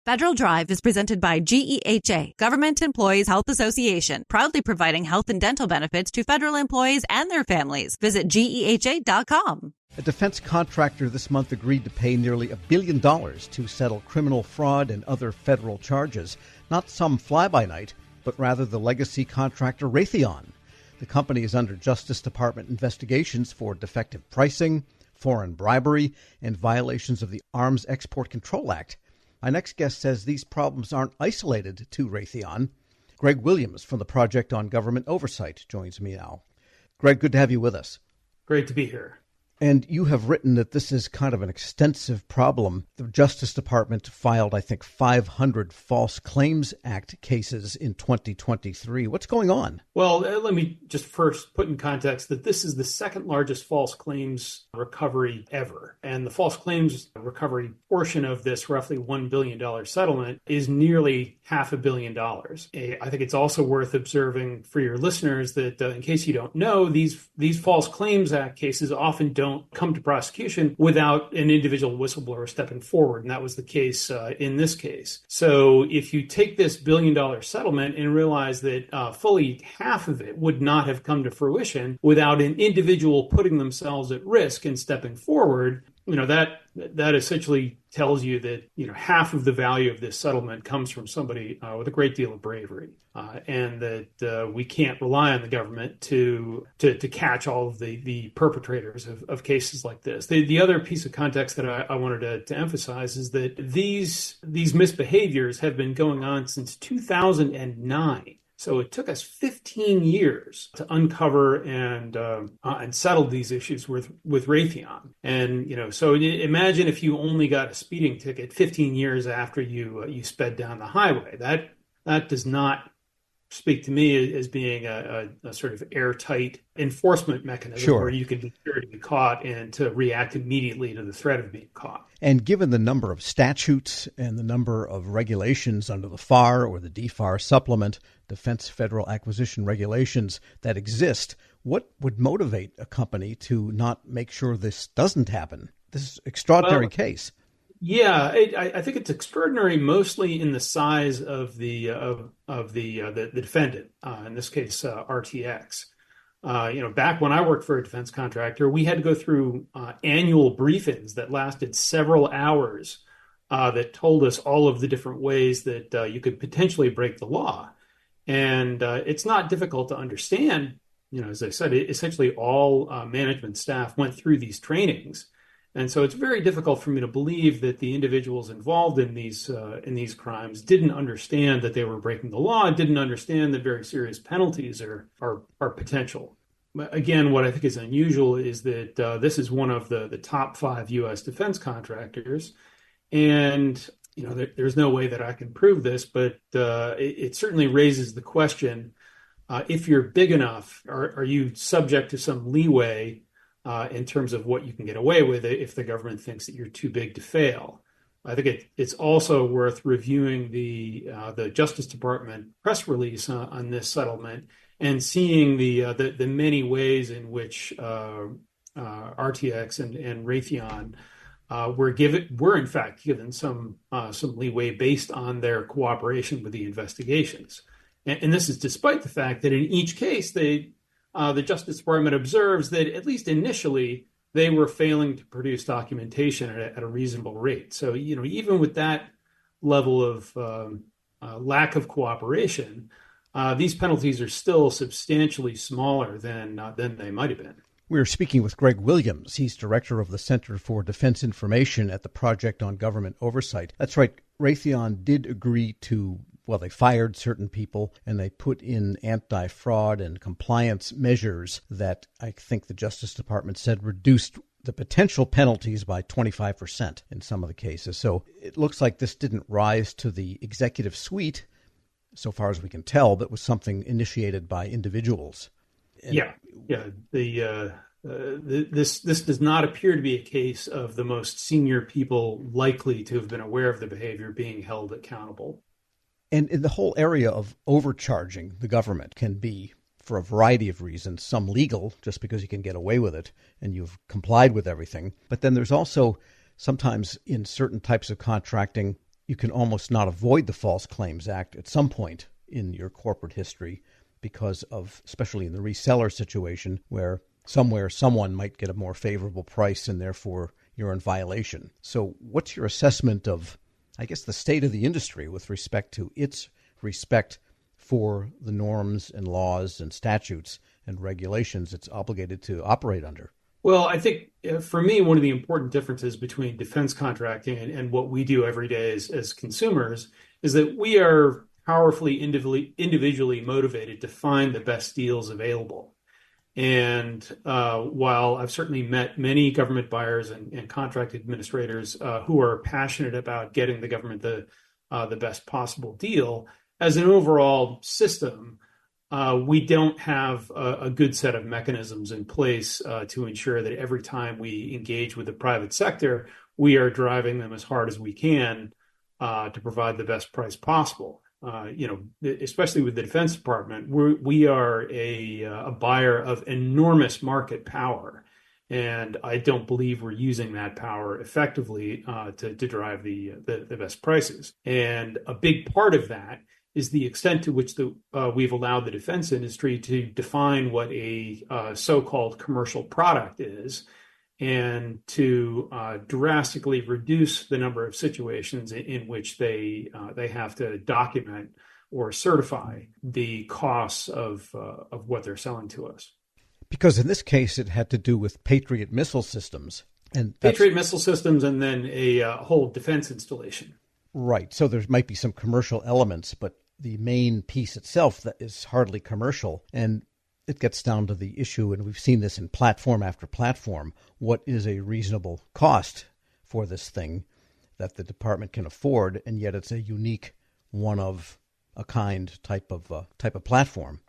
Federal Drive is presented by GEHA, Government Employees Health Association, proudly providing health and dental benefits to federal employees and their families. Visit GEHA.com. A defense contractor this month agreed to pay nearly $1 billion to settle criminal fraud and other federal charges. Not some fly-by-night, but rather the legacy contractor Raytheon. The company is under Justice Department investigations for defective pricing, foreign bribery, and violations of the Arms Export Control Act. My next guest says these problems aren't isolated to Raytheon. Greg Williams from the Project on Government Oversight joins me now. Greg, good to have you with us. Great to be here. And you have written that this is kind of an extensive problem. The Justice Department filed, I think, 500 False Claims Act cases in 2023. What's going on? Well, let me just first put in context that this is the second largest false claims recovery ever. And the false claims recovery portion of this roughly $1 billion settlement is nearly $500 million. I think it's also worth observing for your listeners that in case you don't know, these False Claims Act cases often don't come to prosecution without an individual whistleblower stepping forward. And that was the case in this case. So if you take this $1 billion settlement and realize that fully half of it would not have come to fruition without an individual putting themselves at risk and stepping forward, that essentially tells you that half of the value of this settlement comes from somebody with a great deal of bravery, and that we can't rely on the government to catch all of the perpetrators of cases like this. The other piece of context that I wanted to emphasize is that these misbehaviors have been going on since 2009. So it took us 15 years to uncover and settle these issues with Raytheon. And, so imagine if you only got a speeding ticket 15 years after you sped down the highway. That does not speak to me as being a sort of airtight enforcement mechanism. Sure. Where you can be sure to be caught and to react immediately to the threat of being caught. And given the number of statutes and the number of regulations under the FAR or the DFAR supplement, Defense Federal Acquisition Regulations, that exist, what would motivate a company to not make sure this doesn't happen? This is an extraordinary case. Yeah, I think it's extraordinary mostly in the size of the defendant, in this case, RTX. Back when I worked for a defense contractor, we had to go through annual briefings that lasted several hours that told us all of the different ways that you could potentially break the law. And it's not difficult to understand. As I said, essentially all management staff went through these trainings. And so it's very difficult for me to believe that the individuals involved in these crimes didn't understand that they were breaking the law and didn't understand that very serious penalties are potential. Again, what I think is unusual is that this is one of the top 5 U.S. defense contractors. And, there's no way that I can prove this, but it certainly raises the question, if you're big enough, are you subject to some leeway in terms of what you can get away with if the government thinks that you're too big to fail? I think it's also worth reviewing the Justice Department press release on this settlement and seeing the many ways in which RTX and Raytheon were in fact given some leeway based on their cooperation with the investigations. And this is despite the fact that in each case the Justice Department observes that at least initially they were failing to produce documentation at a reasonable rate. So, even with that level of lack of cooperation, these penalties are still substantially smaller than they might have been. We're speaking with Greg Williams. He's director of the Center for Defense Information at the Project on Government Oversight. That's right. Raytheon did agree to, they fired certain people and they put in anti-fraud and compliance measures that I think the Justice Department said reduced the potential penalties by 25% in some of the cases. So it looks like this didn't rise to the executive suite, so far as we can tell, but was something initiated by individuals. This does not appear to be a case of the most senior people likely to have been aware of the behavior being held accountable. And in the whole area of overcharging the government can be, for a variety of reasons, some legal, just because you can get away with it and you've complied with everything. But then there's also sometimes in certain types of contracting, you can almost not avoid the False Claims Act at some point in your corporate history because of, especially in the reseller situation, where somewhere someone might get a more favorable price and therefore you're in violation. So what's your assessment of, I guess, the state of the industry with respect to its respect for the norms and laws and statutes and regulations it's obligated to operate under? Well, I think for me, one of the important differences between defense contracting and what we do every day as consumers is that we are powerfully individually motivated to find the best deals available. And while I've certainly met many government buyers and contract administrators who are passionate about getting the government the best possible deal, as an overall system, we don't have a good set of mechanisms in place to ensure that every time we engage with the private sector, we are driving them as hard as we can to provide the best price possible. Especially with the Defense Department, we are a buyer of enormous market power, and I don't believe we're using that power effectively to drive the best prices. And a big part of that is the extent to which we've allowed the defense industry to define what a so-called commercial product is, and to drastically reduce the number of situations in which they have to document or certify the costs of what they're selling to us. Because in this case, it had to do with Patriot missile systems. And Patriot missile systems and then a whole defense installation. Right. So there might be some commercial elements, but the main piece itself that is hardly commercial. And it gets down to the issue, and we've seen this in platform after platform, what is a reasonable cost for this thing that the department can afford, and yet it's a unique one of a kind type of platform.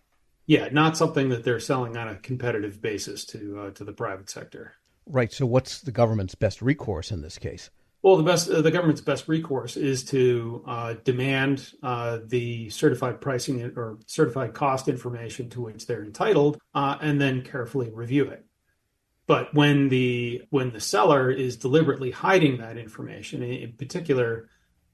Yeah, not something that they're selling on a competitive basis to the private sector. Right. So what's the government's best recourse in this case? Well, the government's best recourse is to demand the certified pricing or certified cost information to which they're entitled, and then carefully review it. But when the seller is deliberately hiding that information, in particular,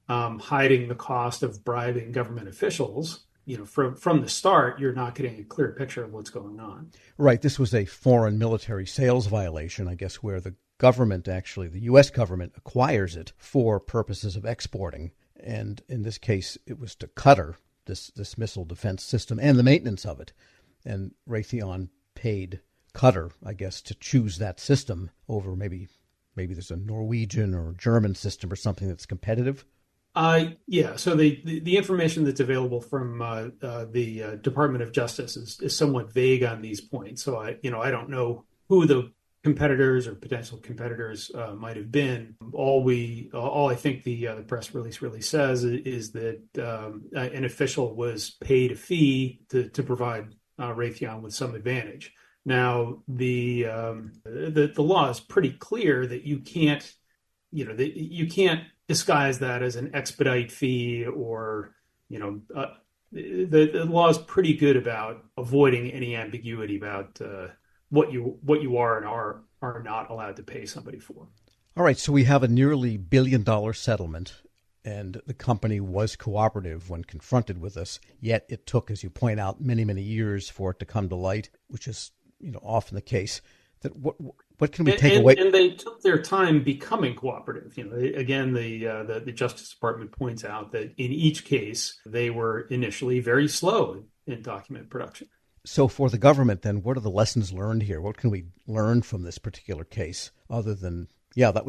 hiding the cost of bribing government officials, from the start, you're not getting a clear picture of what's going on. Right. This was a foreign military sales violation, I guess, where the government, actually, the U.S. government acquires it for purposes of exporting. And in this case, it was to Qatar, this missile defense system and the maintenance of it. And Raytheon paid Qatar, I guess, to choose that system over maybe there's a Norwegian or German system or something that's competitive. Yeah. So the information that's available from the Department of Justice is somewhat vague on these points. So I don't know who the competitors or potential competitors might have been. All I think the press release really says is that an official was paid a fee to provide Raytheon with some advantage. Now the law is pretty clear that you can't disguise that as an expedite fee, or the law is pretty good about avoiding any ambiguity about what you are and are not allowed to pay somebody for. All right, so we have a nearly $1 billion settlement, and the company was cooperative when confronted with us. Yet it took, as you point out, many, many years for it to come to light, which is often the case. That what can we take away? And they took their time becoming cooperative. Again, the Justice Department points out that in each case they were initially very slow in document production. So for the government, then, what are the lessons learned here? What can we learn from this particular case other than, that was